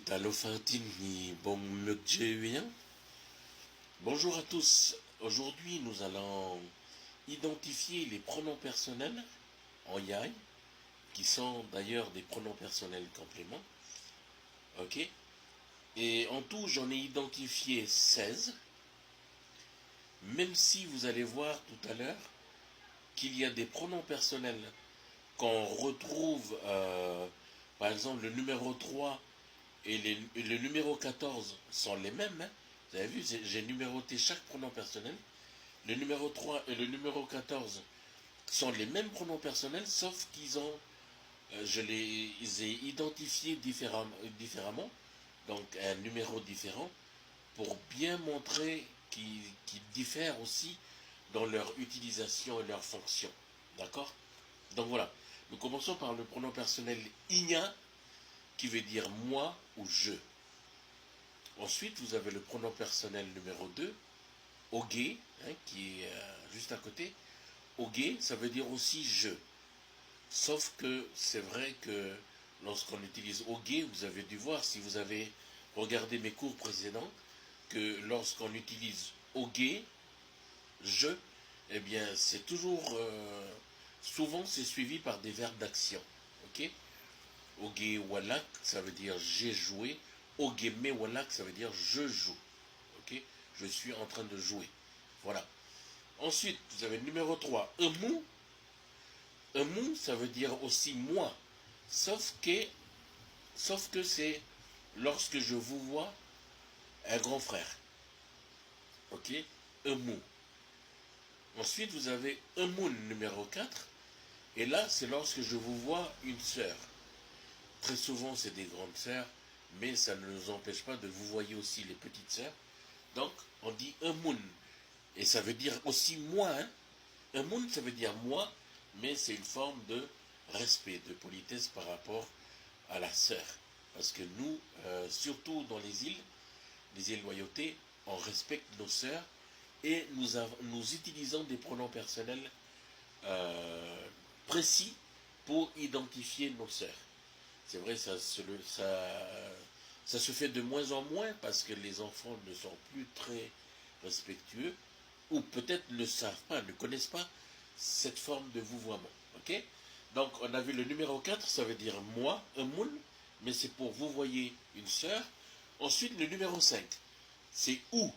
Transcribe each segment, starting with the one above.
Italo-Fantin ni bon Mukjewian. Bonjour à tous. Aujourd'hui, nous allons identifier les pronoms personnels en yai, qui sont d'ailleurs des pronoms personnels compléments. Ok. Et en tout, j'en ai identifié 16. Même si vous allez voir tout à l'heure qu'il y a des pronoms personnels qu'on retrouve, par exemple, le numéro 3 et le numéro 14 sont les mêmes. Hein. Vous avez vu, j'ai numéroté chaque pronom personnel. Le numéro 3 et le numéro 14 sont les mêmes pronoms personnels, sauf qu'ils ont, je les ai identifiés différemment, donc un numéro différent, pour bien montrer qu'ils diffèrent aussi dans leur utilisation et leur fonction. D'accord? Donc voilà, nous commençons par le pronom personnel igna, qui veut dire moi ou je. Ensuite, vous avez le pronom personnel numéro 2, oge, hein, qui est juste à côté. Oge, ça veut dire aussi je. Sauf que c'est vrai que lorsqu'on utilise oge, vous avez dû voir, si vous avez regardé mes cours précédents, que lorsqu'on utilise oge, je, eh bien c'est toujours, souvent c'est suivi par des verbes d'action. Ok? Oge walak, ça veut dire j'ai joué. Oge me walak, ça veut dire je joue. Ok? Je suis en train de jouer. Voilà. Ensuite, vous avez le numéro 3, emu. Emu, ça veut dire aussi moi. Sauf que c'est lorsque je vous vois un grand frère. Ok? Emu. Ensuite, vous avez emun numéro 4. Et là, c'est lorsque je vous vois une sœur. Très souvent, c'est des grandes sœurs, mais ça ne nous empêche pas de vous voyer aussi les petites sœurs. Donc, on dit emun. Et ça veut dire aussi moi. Hein? Emun, ça veut dire moi, mais c'est une forme de respect, de politesse par rapport à la sœur. Parce que nous, surtout dans les îles Loyauté, on respecte nos sœurs et nous utilisons des pronoms personnels précis pour identifier nos sœurs. C'est vrai, ça se fait de moins en moins parce que les enfants ne sont plus très respectueux ou peut-être ne savent pas, ne connaissent pas cette forme de vouvoiement. Ok? Donc on a vu le numéro 4, ça veut dire moi, un moule, mais c'est pour vous voyez une sœur. Ensuite le numéro 5, c'est ou.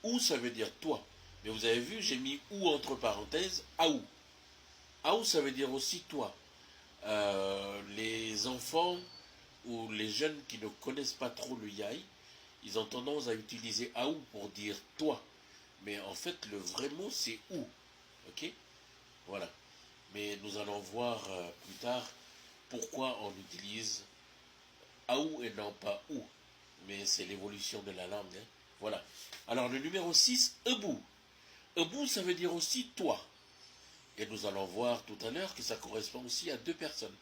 Ou ça veut dire toi. Mais vous avez vu, j'ai mis ou entre parenthèses, aou. Aou ça veut dire aussi toi. Les enfants ou les jeunes qui ne connaissent pas trop le yai, ils ont tendance à utiliser aou pour dire toi. Mais en fait, le vrai mot, c'est ou. Ok? Voilà. Mais nous allons voir plus tard pourquoi on utilise aou et non pas ou. Mais c'est l'évolution de la langue. Hein? Voilà. Alors, le numéro 6, ebu. Ebu, ça veut dire aussi toi. Et nous allons voir tout à l'heure que ça correspond aussi à deux personnes.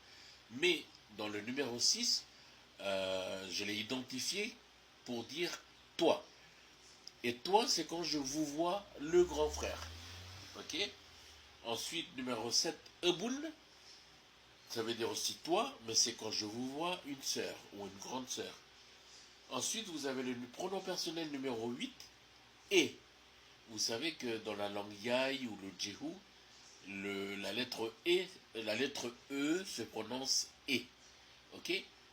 Mais dans le numéro 6, je l'ai identifié pour dire toi. Et toi, c'est quand je vous vois le grand frère. Ok? Ensuite, numéro 7, Eboun. Ça veut dire aussi toi, mais c'est quand je vous vois une sœur ou une grande sœur. Ensuite, vous avez le pronom personnel numéro 8, et. Vous savez que dans la langue Yai ou le Jehu, la lettre E se prononce E. Ok?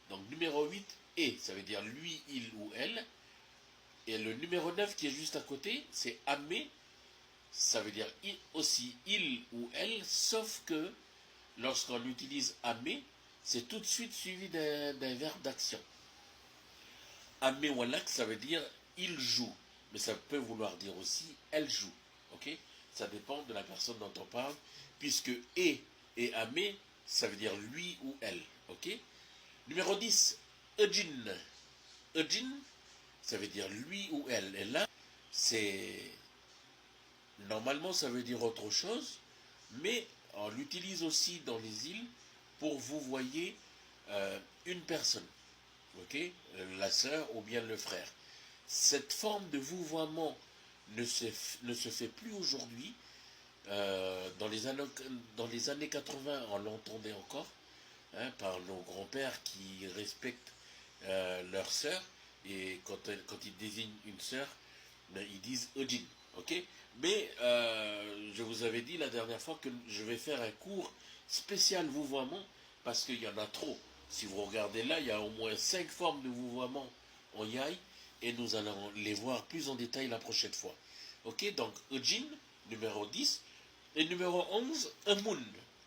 Donc numéro 8, E, ça veut dire lui, il ou elle. Et le numéro 9 qui est juste à côté, c'est Amé, ça veut dire aussi il ou elle, sauf que lorsqu'on utilise Amé, c'est tout de suite suivi d'un verbe d'action. Amé Walak, ça veut dire il joue, mais ça peut vouloir dire aussi elle joue. Ok? Ça dépend de la personne dont on parle, puisque et Amé, ça veut dire lui ou elle. Ok? Numéro 10, Ejin. Ejin, ça veut dire lui ou elle. Et là, c'est. Normalement, ça veut dire autre chose, mais on l'utilise aussi dans les îles pour vous voyez une personne. Ok? La sœur ou bien le frère. Cette forme de vouvoiement ne se fait plus aujourd'hui. Dans les années 80, on l'entendait encore, hein, par nos grands-pères qui respectent leur sœur, et quand ils désignent une sœur, ben, ils disent Ojin, ok. Mais je vous avais dit la dernière fois que je vais faire un cours spécial vouvoiement, parce qu'il y en a trop. Si vous regardez là, il y a au moins 5 formes de vouvoiement en yai, et nous allons les voir plus en détail la prochaine fois. Ok, donc Ojin, numéro 10, et numéro 11, Emun.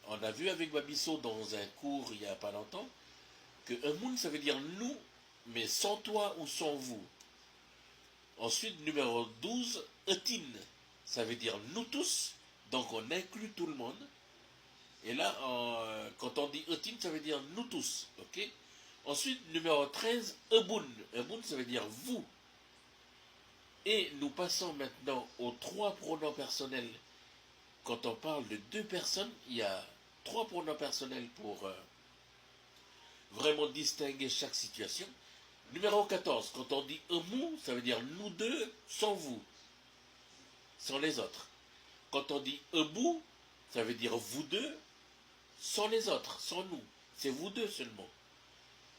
On a vu avec Babiso dans un cours il n'y a pas longtemps, que Emun ça veut dire nous, mais sans toi ou sans vous. Ensuite, numéro 12, Etin, ça veut dire nous tous, donc on inclut tout le monde. Et là, quand on dit Etin, ça veut dire nous tous, ok. Ensuite, numéro 13, Ebun. Ebun, ça veut dire vous. Et nous passons maintenant aux 3 pronoms personnels. Quand on parle de 2 personnes, il y a 3 pronoms personnels pour vraiment distinguer chaque situation. Numéro 14, quand on dit emu, ça veut dire nous deux sans vous, sans les autres. Quand on dit ebu, ça veut dire vous deux sans les autres, sans nous. C'est vous deux seulement.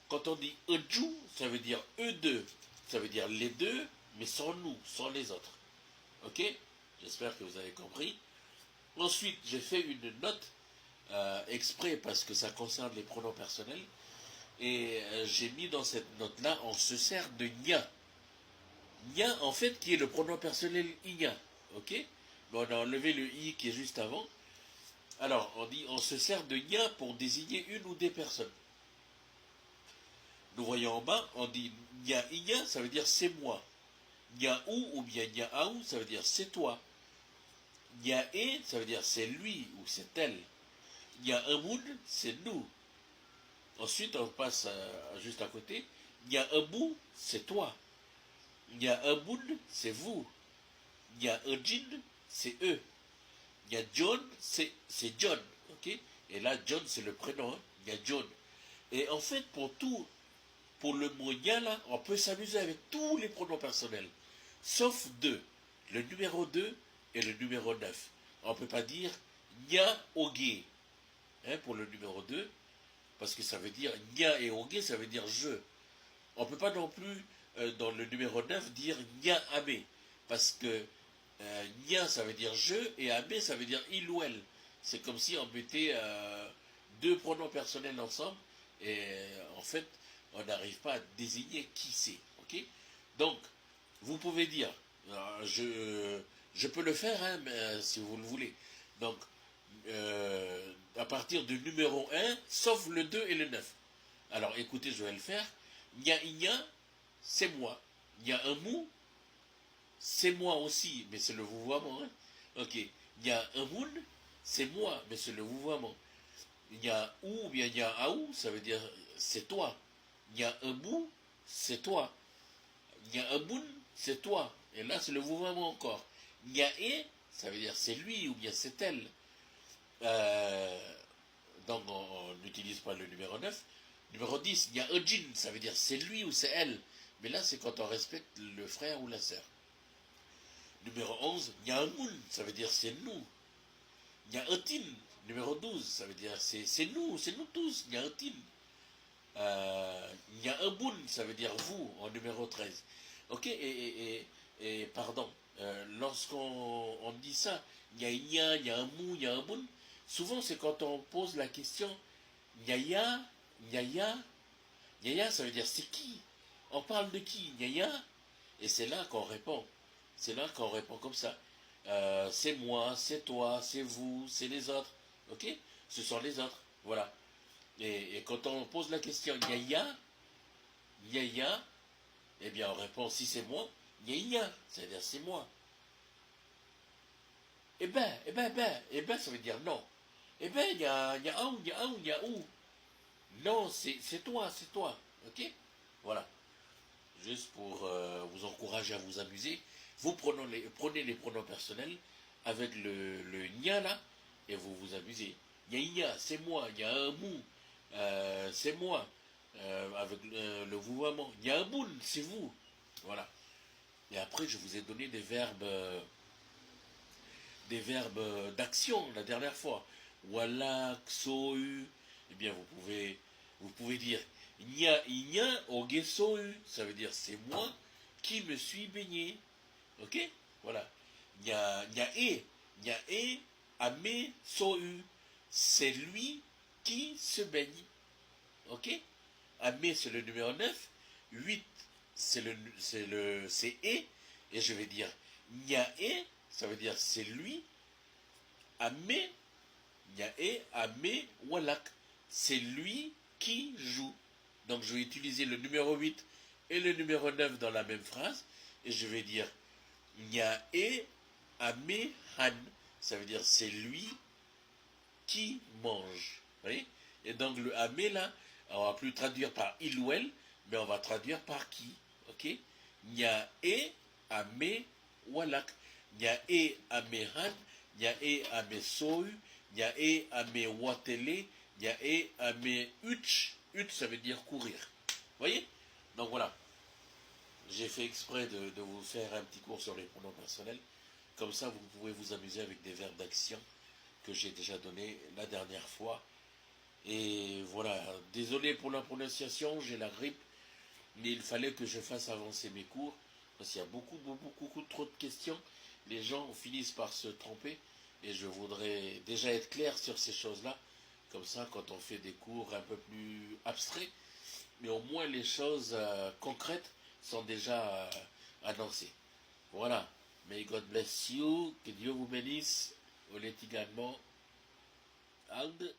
Quand on dit eju, ça veut dire eux deux. Ça veut dire les deux, mais sans nous, sans les autres. Ok? J'espère que vous avez compris. Ensuite, j'ai fait une note exprès parce que ça concerne les pronoms personnels. Et j'ai mis dans cette note-là, on se sert de nya. Nya, en fait, qui est le pronom personnel inya. Ok? Mais on a enlevé le i qui est juste avant. Alors, on dit, on se sert de nya pour désigner une ou des personnes. Nous voyons en bas, on dit nya inya, ça veut dire c'est moi. Nya ou bien nya aou, ça veut dire c'est toi. Nya e, ça veut dire c'est lui ou c'est elle. Nya emun, c'est nous. Ensuite, on passe juste à côté. Nya ebu, c'est toi. Nya ebun, c'est vous. Nya ejin, c'est eux. Nya John, c'est John. Ok? Et là, John, c'est le prénom. Hein? Nya John. Et en fait, pour le mot nya, là, on peut s'amuser avec tous les pronoms personnels. Sauf 2. Le numéro 2 et le numéro 9. On ne peut pas dire nya oge. Hein, pour le numéro 2. Parce que ça veut dire nya et oge, ça veut dire je. On ne peut pas non plus, dans le numéro 9, dire nya abe. Parce que nya, ça veut dire je, et abe, ça veut dire il ou elle. C'est comme si on mettait 2 pronoms personnels ensemble, et en fait, on n'arrive pas à désigner qui c'est. Ok? Donc, vous pouvez dire, je peux le faire, hein, mais, si vous le voulez. Donc, à partir du numéro 1, sauf le 2 et le 9. Alors, écoutez, je vais le faire. Nya inya, c'est moi. Nya un mou, c'est moi aussi, mais c'est le vouvoiement. Hein? Ok. Nya un moun, c'est moi, mais c'est le vouvoiement. Nya ou bien nya aou, ça veut dire c'est toi. Nya un mou, c'est toi. Nya un moun, c'est toi. Et là, c'est le vouvoiement encore. Nya e, ça veut dire c'est lui ou bien c'est elle. Donc, on n'utilise pas le numéro 9. Numéro 10, il y a Ojin, ça veut dire c'est lui ou c'est elle. Mais là, c'est quand on respecte le frère ou la sœur. Numéro 11, il y a un Moun, ça veut dire c'est nous. Il y a Otin, numéro 12, ça veut dire c'est nous tous. Il y a Otin. Il y a un Boun, ça veut dire vous, en numéro 13. Ok, et pardon, lorsqu'on dit ça, il y a Nya, il y a un Mou, il y a un Boun, souvent c'est quand on pose la question Nyaya, Nyaya, Nyaya, ça veut dire c'est qui? On parle de qui? Nyaya? Et c'est là qu'on répond. C'est là qu'on répond comme ça. C'est moi, c'est toi, c'est vous, c'est les autres. Ok? Ce sont les autres. Voilà. Et quand on pose la question Nyaya, Nyaya, eh bien on répond si c'est moi, Nyaya, c'est-à-dire c'est moi. Ça veut dire non. Eh ben, il y a un, il y a un, il y a où? Non, c'est toi, c'est toi. Ok? Voilà. Juste pour vous encourager à vous amuser, vous prenez les pronoms personnels avec le nya là, et vous vous amusez. Nya, c'est moi. Il y a un mou, c'est moi. Avec le vouvoiement. Il y a un boun, c'est vous. Voilà. Et après, je vous ai donné des verbes d'action la dernière fois. Wala, xou, eh bien vous pouvez dire Nya ogesoyu, ça veut dire c'est moi qui me suis baigné. Ok? Voilà. Nya e ame soyu, c'est lui qui se baigne. Ok? Ame, c'est le numéro 9. 8, c'est et je vais dire Nya e, ça veut dire c'est lui. Ame, Nya e ame walak, c'est lui qui joue. Donc je vais utiliser le numéro 8 et le numéro 9 dans la même phrase. Et je vais dire Nya e ame han. Ça veut dire c'est lui qui mange. Vous voyez? Et donc le ame là, on va plus traduire par il ou elle, mais on va traduire par qui. Ok? Nya e ame walak. Nya e ame han. Nya e ame soyu. Nya e ame watele. Nya e ame uch. Uch, ça veut dire courir. Vous voyez? Donc voilà. J'ai fait exprès de vous faire un petit cours sur les pronoms personnels. Comme ça, vous pouvez vous amuser avec des verbes d'action que j'ai déjà donné la dernière fois. Et voilà, désolé pour la prononciation, j'ai la grippe, mais il fallait que je fasse avancer mes cours, parce qu'il y a beaucoup trop de questions. Les gens finissent par se tromper, et je voudrais déjà être clair sur ces choses-là. Comme ça, quand on fait des cours un peu plus abstraits, mais au moins les choses concrètes sont déjà annoncées. Voilà. May God bless you. Que Dieu vous bénisse. Olet également. Alde.